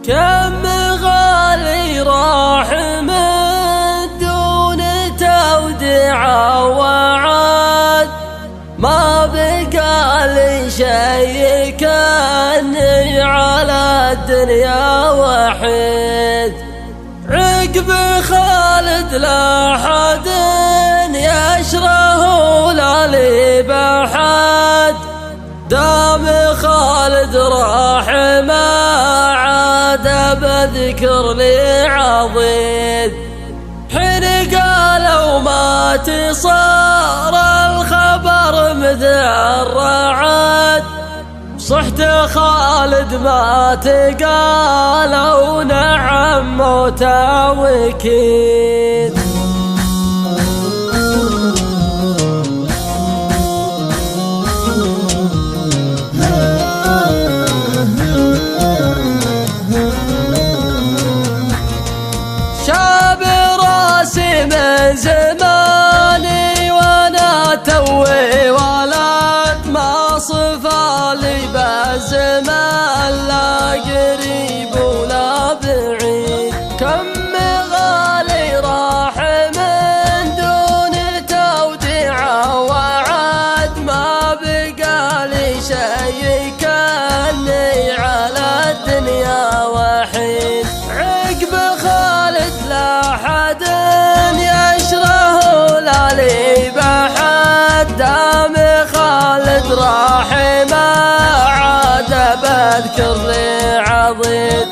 كم غالي راح من دون توديع وعد، ما بقى لي شيء كأني على الدنيا وحيد. عقب خالد لا حد يشره ولا لي بحد، دام خالد راح ما عاد بذكر لي عضيد. حين قالوا مات صار الخبر مثل الرعد، صحت خالد مات قالوا نعم موته وكيد. شاب راسي من زماني وانا توي ولد، ما صفى لي بالزمان لا قريب ولا بعيد. كم غالي راح من دون توديع وعد، ما بقى لي شيء كأني على الدنيا وحيد. عقب خالد لا حد يشره ولا لي بحد، دام خالد راح ما عاد بذكر لي عضيد.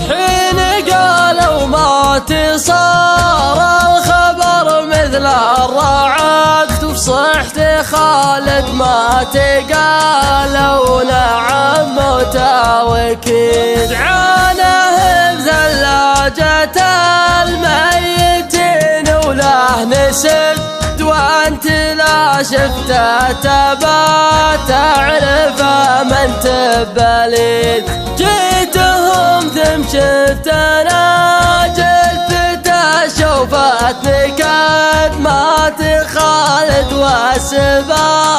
حين قالوا مات صار الخبر مثل الرعد، وصحت خالد مات قالوا نعم موته وكيد. عانه بثلاجة الميتين وله نسد، وانت لا شفته تبى تعرفه من تبليد. جيتهم ثم شفت انا جثته شوفتني كد، مات خالد والسبايب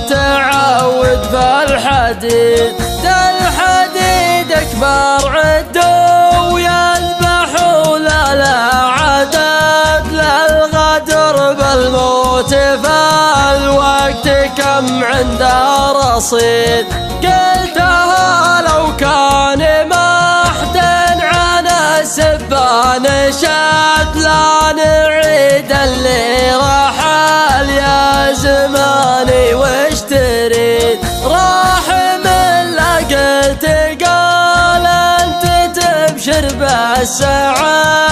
تعود في الحديد. الحديد اكبر عدو يذبح ولا لا عدد، للغدر بالموت فالوقت كم عنده رصيد. قلتها لو كان محتن عن السبان شد، لا نعيد اللي رحل يا زماني وش تريد. راح من لا قلت قال انت تبشر بالسعادة،